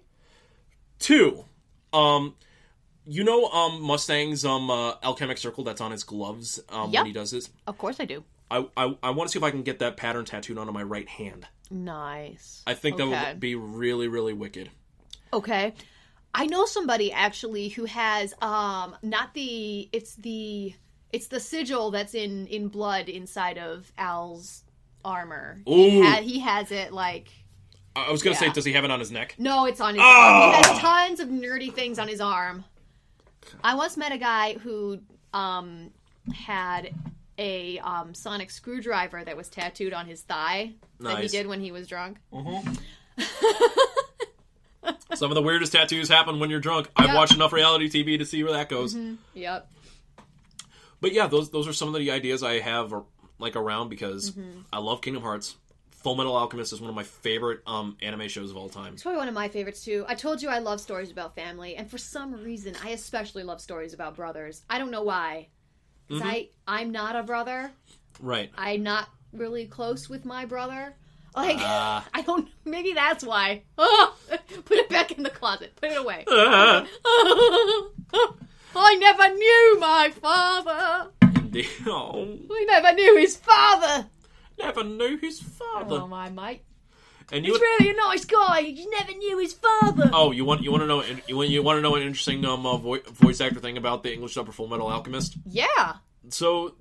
Speaker 1: 2, Mustang's alchemic circle that's on his gloves when he does this.
Speaker 2: Of course I do.
Speaker 1: I want to see if I can get that pattern tattooed onto my right hand.
Speaker 2: Nice.
Speaker 1: I think that would be really, really wicked.
Speaker 2: Okay. I know somebody actually who has it's the sigil that's in blood inside of Al's armor.
Speaker 1: Ooh.
Speaker 2: He has it like.
Speaker 1: I was gonna say, does he have it on his neck?
Speaker 2: No, it's on his arm. He has tons of nerdy things on his arm. I once met a guy who had a sonic screwdriver that was tattooed on his thigh that he did when he was drunk.
Speaker 1: Mm-hmm. Some of the weirdest tattoos happen when you're drunk. I've watched enough reality TV to see where that goes.
Speaker 2: Mm-hmm. Yep.
Speaker 1: But yeah, those are some of the ideas I have around because I love Kingdom Hearts. Full Metal Alchemist is one of my favorite anime shows of all time.
Speaker 2: It's probably one of my favorites too. I told you I love stories about family, and for some reason, I especially love stories about brothers. I don't know why. Because I'm not a brother.
Speaker 1: Right.
Speaker 2: I'm not really close with my brother. I don't... Maybe that's why. Put it back in the closet. Put it away. I never knew my father.
Speaker 1: Oh.
Speaker 2: We never knew his father.
Speaker 1: Never knew his father.
Speaker 2: Oh, my mate.
Speaker 1: And
Speaker 2: he's really a nice guy. He just never knew his father.
Speaker 1: Oh, you want to know an interesting voice actor thing about the English dub for Full Metal Alchemist?
Speaker 2: Yeah.
Speaker 1: So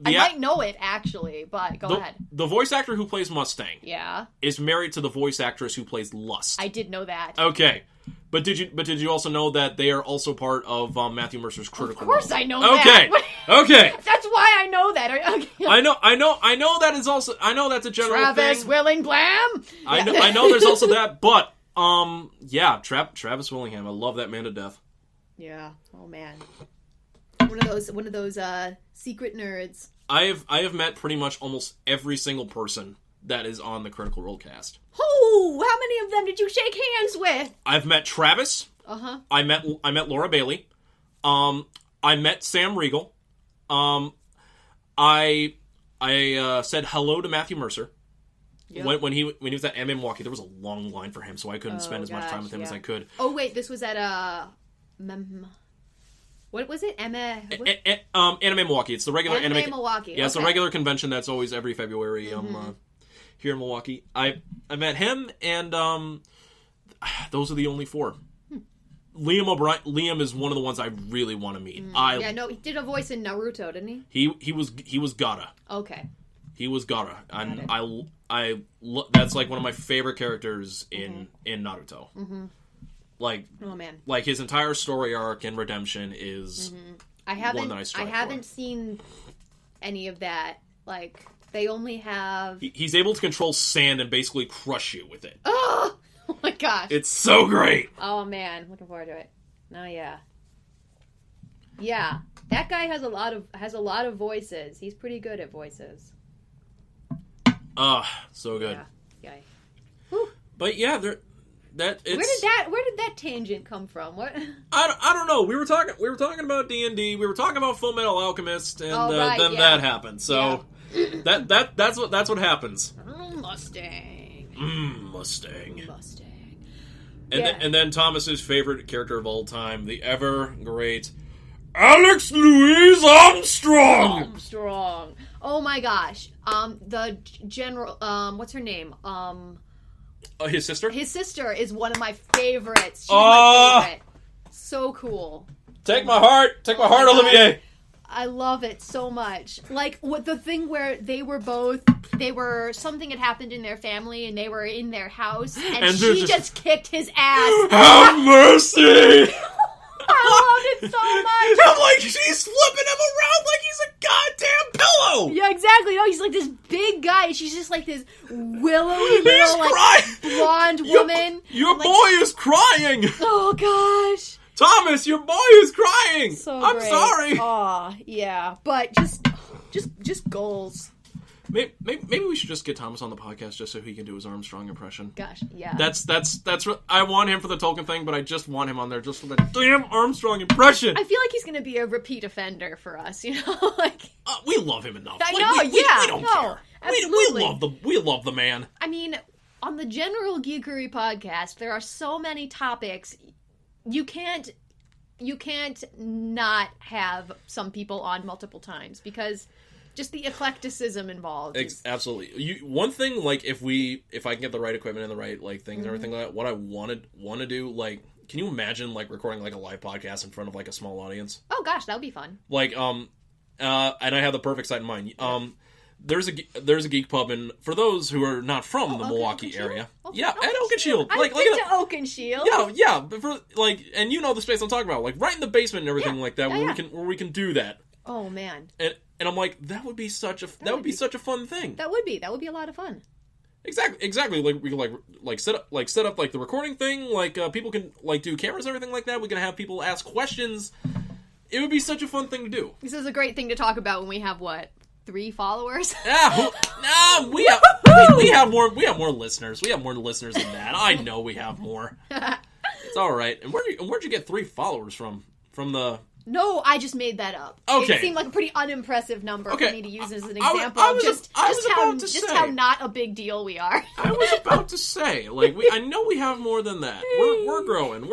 Speaker 2: I might know it actually, but go ahead.
Speaker 1: The voice actor who plays Mustang,
Speaker 2: yeah,
Speaker 1: is married to the voice actress who plays Lust.
Speaker 2: I did know that.
Speaker 1: Okay, but did you also know that they are also part of Matthew Mercer's Critical Role?
Speaker 2: Of course, I know that.
Speaker 1: Okay.
Speaker 2: That's why I know that. Okay.
Speaker 1: I know that is also. I know that's a general
Speaker 2: Travis
Speaker 1: thing.
Speaker 2: Willingham.
Speaker 1: I know there's also that, but yeah, Travis Willingham. I love that man to death.
Speaker 2: Yeah. Oh man. One of those secret nerds.
Speaker 1: I have met pretty much almost every single person that is on the Critical Role cast.
Speaker 2: Oh, how many of them did you shake hands with?
Speaker 1: I've met Travis. I met Laura Bailey. I met Sam Riegel. I said hello to Matthew Mercer. Yep. When he was at MMA Milwaukee, there was a long line for him, so I couldn't spend as much time with him as I could.
Speaker 2: Oh wait, this was at what was it? Anime
Speaker 1: Milwaukee. It's the regular
Speaker 2: Anime Milwaukee.
Speaker 1: Yeah, it's a regular convention that's always every February here in Milwaukee. I met him, and those are the only four. Liam O'Brien. Liam is one of the ones I really want to meet.
Speaker 2: He did a voice in Naruto, didn't he?
Speaker 1: He was Gaara.
Speaker 2: Okay.
Speaker 1: He was Gaara, and that's like one of my favorite characters in Naruto. Mm-hmm. Like, oh man, like his entire story arc and redemption is one that I strive for. I haven't
Speaker 2: seen any of that. Like, they only have.
Speaker 1: He's able to control sand and basically crush you with it.
Speaker 2: Oh my gosh,
Speaker 1: it's so great.
Speaker 2: Oh man, looking forward to it. Oh yeah, that guy has a lot of voices. He's pretty good at voices.
Speaker 1: So good.
Speaker 2: Yeah.
Speaker 1: But yeah, where did
Speaker 2: that tangent come from? What?
Speaker 1: I don't know. We were talking about D&D. We were talking about Full Metal Alchemist, and then that happened. So that's what happens.
Speaker 2: Mustang.
Speaker 1: Mustang. And then Thomas's favorite character of all time, the ever great Alex Louise Armstrong.
Speaker 2: Oh my gosh. The general. What's her name?
Speaker 1: His sister?
Speaker 2: His sister is one of my favorites. She's my favorite. So cool.
Speaker 1: Take my heart, Olivier.
Speaker 2: I love it so much. Like, the thing where something had happened in their family and they were in their house and she just kicked his ass.
Speaker 1: Have mercy!
Speaker 2: I loved it so much.
Speaker 1: I'm like, she's flipping him around like he's a goddamn pillow.
Speaker 2: Yeah, exactly. No, he's like this big guy, and she's just like this willowy little, blonde woman.
Speaker 1: Your boy is crying.
Speaker 2: Oh gosh,
Speaker 1: Thomas, your boy is crying. I'm sorry.
Speaker 2: Aw, yeah, but just goals.
Speaker 1: Maybe we should just get Thomas on the podcast just so he can do his Armstrong impression.
Speaker 2: Gosh, yeah.
Speaker 1: That's what I want him for the Tolkien thing, but I just want him on there just for the damn Armstrong impression.
Speaker 2: I feel like he's going to be a repeat offender for us, you know, like
Speaker 1: we love him enough.
Speaker 2: I know,
Speaker 1: we don't care.
Speaker 2: Absolutely.
Speaker 1: We love the man.
Speaker 2: I mean, on the general Geekery podcast, there are so many topics you can't not have some people on multiple times because just the eclecticism involved.
Speaker 1: Absolutely. One thing, like, if I can get the right equipment and the right, like, things and everything like that, what I want to do, like, can you imagine, like, recording, like, a live podcast in front of, like, a small audience?
Speaker 2: Oh, gosh, that would be fun.
Speaker 1: Like, and I have the perfect site in mind. There's a geek pub, and for those who are not from the Milwaukee area, at Oakenshield.
Speaker 2: I've been to Oakenshield.
Speaker 1: Yeah, but for, like, and you know the space I'm talking about, like, right in the basement and everything like that, where we can do that.
Speaker 2: Oh man.
Speaker 1: And I'm like, that would be such a fun thing.
Speaker 2: That would be a lot of fun.
Speaker 1: Exactly. Like we could set up like the recording thing. Like people can like do cameras and everything like that. We can have people ask questions. It would be such a fun thing to do.
Speaker 2: This is a great thing to talk about when we have 3 followers.
Speaker 1: We have more listeners. We have more listeners than that. I know we have more. It's all right. And where'd you get 3 followers from? From the.
Speaker 2: No, I just made that up.
Speaker 1: Okay.
Speaker 2: It seemed like a pretty unimpressive number for me to use as an example of just how not a big deal we are.
Speaker 1: I was about to say, like, I know we have more than that. We're growing.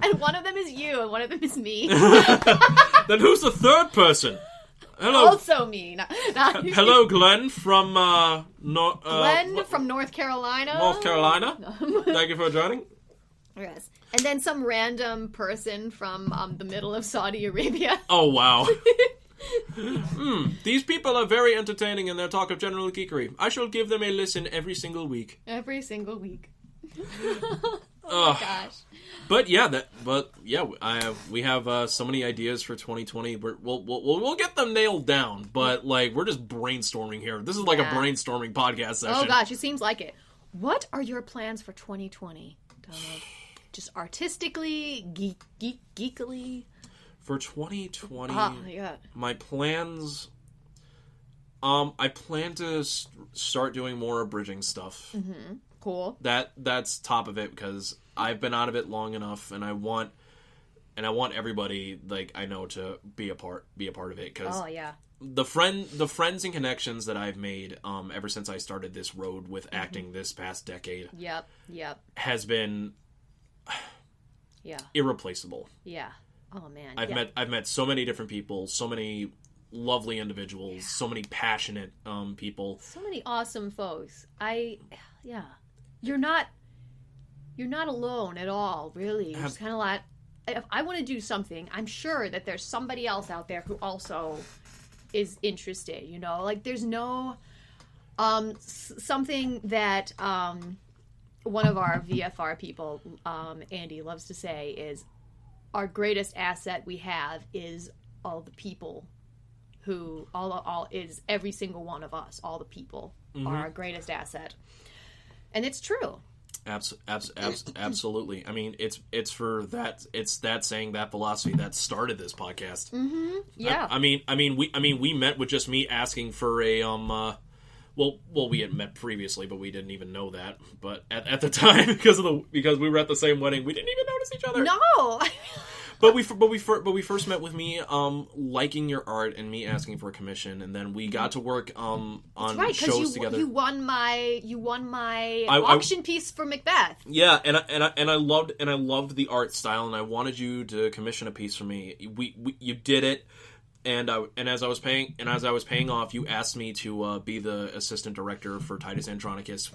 Speaker 2: And one of them is you, and one of them is me.
Speaker 1: Then who's the third person? Hello.
Speaker 2: Also me.
Speaker 1: Hello, Glenn from
Speaker 2: from North Carolina.
Speaker 1: North Carolina. Thank you for joining.
Speaker 2: Yes. And then some random person from the middle of Saudi Arabia.
Speaker 1: Oh, wow. These people are very entertaining in their talk of general geekery. I shall give them a listen every single week.
Speaker 2: Every single week. Oh my gosh.
Speaker 1: But we have so many ideas for 2020. We'll get them nailed down. But like we're just brainstorming here. This is like a brainstorming podcast session.
Speaker 2: Oh gosh, it seems like it. What are your plans for 2020, Donald? Just artistically, geekily.
Speaker 1: For 2020,
Speaker 2: yeah.
Speaker 1: My plans. I plan to start doing more abridging stuff.
Speaker 2: Mm-hmm. Cool.
Speaker 1: That's top of it because I've been out of it long enough, and I want everybody like I know to be a part of it. Cause the friends and connections that I've made ever since I started this road with acting this past decade.
Speaker 2: Yep.
Speaker 1: Has been irreplaceable.
Speaker 2: Yeah. Oh man.
Speaker 1: I've met so many different people, so many lovely individuals, so many passionate people,
Speaker 2: so many awesome folks. You're not alone at all, really. You're just kind of like, if I want to do something, I'm sure that there's somebody else out there who also is interested, you know? Like, there's no, something that, one of our VFR people, Andy, loves to say is, our greatest asset we have is all the people who, all is every single one of us, all the people are our greatest asset. And it's true.
Speaker 1: Absolutely. I mean, it's for that. It's that saying, that philosophy that started this podcast.
Speaker 2: Mm-hmm. Yeah.
Speaker 1: I mean, we met with just me asking for a Well, we had met previously, but we didn't even know that. But at the time, because we were at the same wedding, we didn't even notice each other.
Speaker 2: No.
Speaker 1: But we first met with me liking your art and me asking for a commission, and then we got to work on shows together.
Speaker 2: You won my auction piece for Macbeth.
Speaker 1: Yeah, and I loved the art style, and I wanted you to commission a piece for me. You did it. And as I was paying off, you asked me to be the assistant director for Titus Andronicus.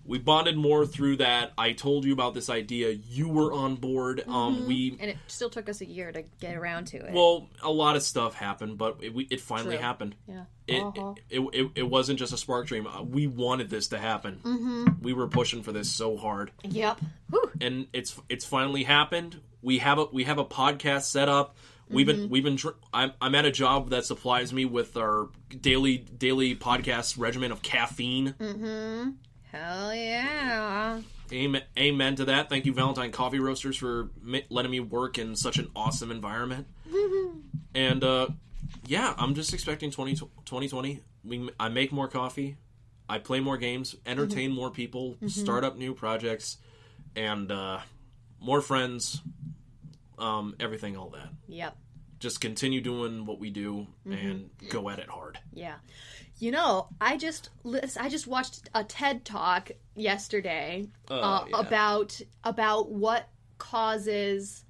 Speaker 1: We bonded more through that. I told you about this idea. You were on board.
Speaker 2: And it still took us a year to get around to it.
Speaker 1: Well, a lot of stuff happened, but it finally happened.
Speaker 2: Yeah.
Speaker 1: It wasn't just a spark dream. We wanted this to happen. We were pushing for this so hard.
Speaker 2: Yep. Whew.
Speaker 1: And it's finally happened. We have a podcast set up. I'm at a job that supplies me with our daily podcast regimen of caffeine.
Speaker 2: Hell yeah.
Speaker 1: Amen to that. Thank you, Valentine Coffee Roasters, for letting me work in such an awesome environment. And I'm just expecting 2020. I make more coffee, I play more games, entertain more people, start up new projects, and more friends. Everything, all that.
Speaker 2: Yep.
Speaker 1: Just continue doing what we do and go at it hard.
Speaker 2: Yeah. You know, I just watched a TED Talk yesterday about what causes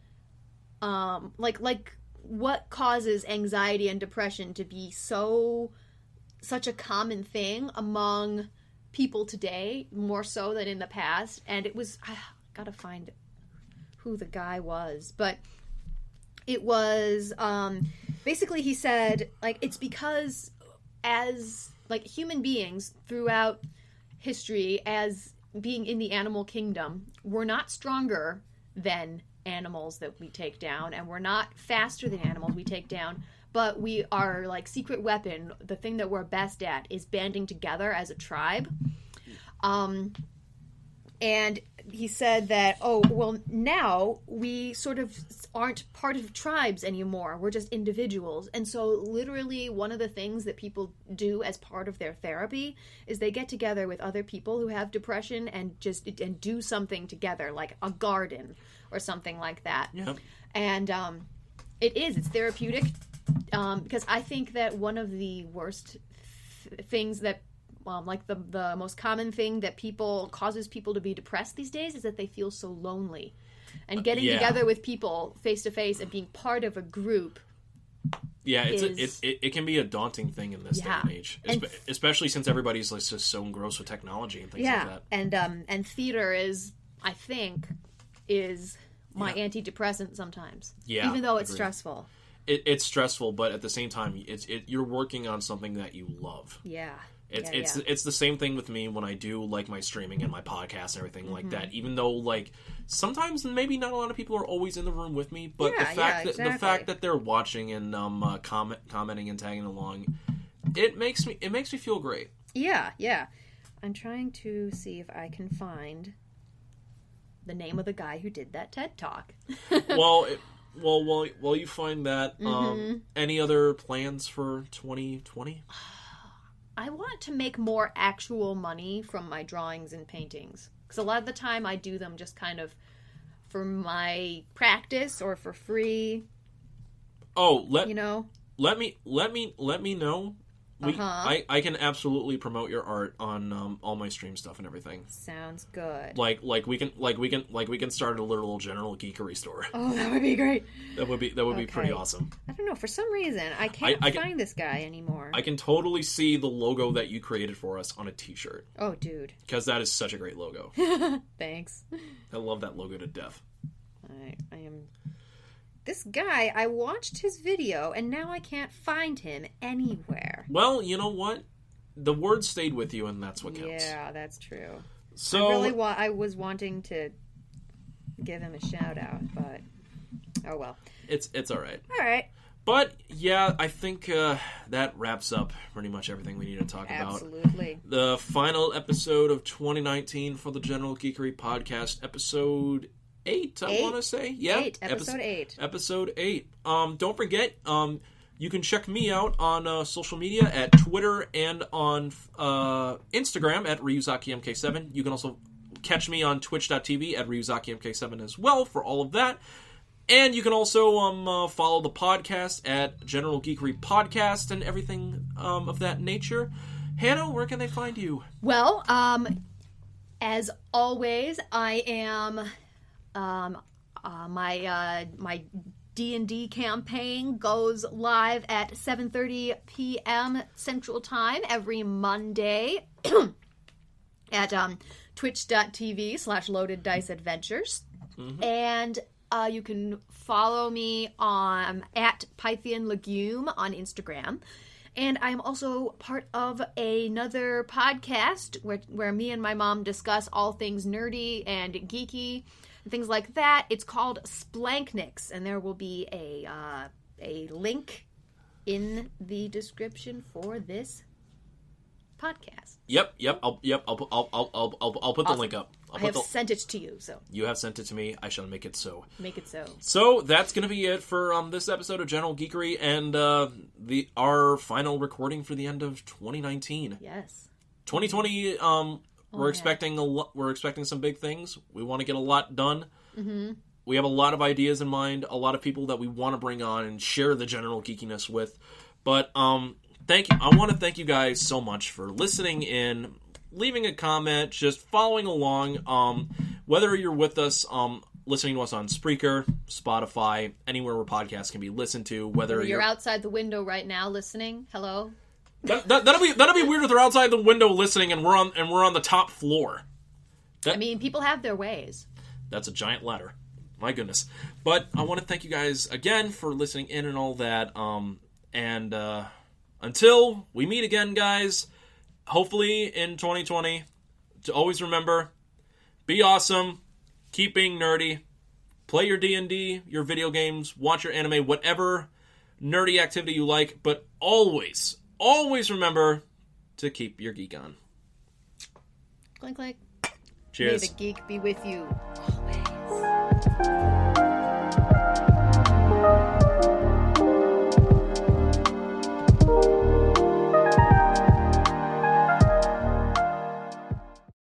Speaker 2: what causes anxiety and depression to be such a common thing among people today, more so than in the past. And it was, I gotta find who the guy was, but it was basically he said, like, it's because as like human beings throughout history, as being in the animal kingdom, we're not stronger than animals that we take down, and we're not faster than animals we take down, but we are like secret weapon, the thing that we're best at is banding together as a tribe. And he said that, now we sort of aren't part of tribes anymore. We're just individuals. And so literally one of the things that people do as part of their therapy is they get together with other people who have depression and do something together, like a garden or something like that.
Speaker 1: Yep.
Speaker 2: And it's therapeutic because I think that one of the worst things that like the most common thing that causes people to be depressed these days is that they feel so lonely. And getting together with people face to face and being part of a group
Speaker 1: Yeah, it can be a daunting thing in this day and age, especially since everybody's like just so engrossed with technology and things like that.
Speaker 2: And theater is, I think, my antidepressant sometimes. Yeah, even though it's stressful.
Speaker 1: It's stressful, but at the same time, you're working on something that you love.
Speaker 2: Yeah.
Speaker 1: It's the same thing with me when I do like my streaming and my podcast and everything like that. Even though like sometimes maybe not a lot of people are always in the room with me, but the fact that they're watching and commenting and tagging along, it makes me feel great.
Speaker 2: Yeah. I'm trying to see if I can find the name of the guy who did that TED Talk.
Speaker 1: Well, while you find that, any other plans for 2020?
Speaker 2: I want to make more actual money from my drawings and paintings. Because a lot of the time I do them just kind of for my practice or for free.
Speaker 1: Oh, let me know. I can absolutely promote your art on all my stream stuff and everything.
Speaker 2: Sounds good.
Speaker 1: Like we can start a little general geekery store.
Speaker 2: Oh, that would be great.
Speaker 1: That would be pretty awesome.
Speaker 2: I don't know, for some reason I can't find this guy anymore.
Speaker 1: I can totally see the logo that you created for us on a t-shirt.
Speaker 2: Oh, dude.
Speaker 1: Because that is such a great logo.
Speaker 2: Thanks.
Speaker 1: I love that logo to death.
Speaker 2: I am. This guy, I watched his video, and now I can't find him anywhere.
Speaker 1: Well, you know what? The word stayed with you, and that's what counts.
Speaker 2: Yeah, that's true.
Speaker 1: So
Speaker 2: I was wanting to give him a shout out, but oh well.
Speaker 1: It's all right.
Speaker 2: All right.
Speaker 1: But yeah, I think that wraps up pretty much everything we need to talk about.
Speaker 2: Absolutely.
Speaker 1: The final episode of 2019 for the General Geekery podcast, episode 8, I want to say. Yeah.
Speaker 2: Episode 8.
Speaker 1: Episode 8. Don't forget, you can check me out on social media at Twitter and on Instagram at RyuzakiMK7. You can also catch me on twitch.tv at RyuzakiMK7 as well for all of that. And you can also follow the podcast at General Geekery Podcast and everything of that nature. Hannah, where can they find you?
Speaker 2: Well, as always, I am... my D&D campaign goes live at 7:30 p.m. Central Time every Monday at twitch.tv/Loaded Dice Adventures. And you can follow me on at Pythian Legume on Instagram. And I'm also part of another podcast where me and my mom discuss all things nerdy and geeky. Things like that. It's called Splanchnic, and there will be a link in the description for this podcast.
Speaker 1: Yep. I'll put the link up.
Speaker 2: I have sent it to you, so
Speaker 1: you have sent it to me. I shall make it so.
Speaker 2: Make it so.
Speaker 1: So that's gonna be it for this episode of General Geekery and our final recording for the end of 2019.
Speaker 2: Yes.
Speaker 1: 2020. We're expecting We're expecting some big things. We want to get a lot done. Mm-hmm. We have a lot of ideas in mind. A lot of people that we want to bring on and share the general geekiness with. But thank you. I want to thank you guys so much for listening in, leaving a comment, just following along. Whether you're with us, listening to us on Spreaker, Spotify, anywhere where podcasts can be listened to. Whether
Speaker 2: you're outside the window right now listening, hello.
Speaker 1: That'll be weird if they're outside the window listening and we're on the top floor.
Speaker 2: I mean, people have their ways.
Speaker 1: That's a giant ladder. My goodness. But I want to thank you guys again for listening in and all that. And until we meet again, guys, hopefully in 2020, to always remember, be awesome, keep being nerdy, play your D&D, your video games, watch your anime, whatever nerdy activity you like, but always remember to keep your geek on.
Speaker 2: Clink, clink.
Speaker 1: Cheers.
Speaker 2: May the geek be with you always.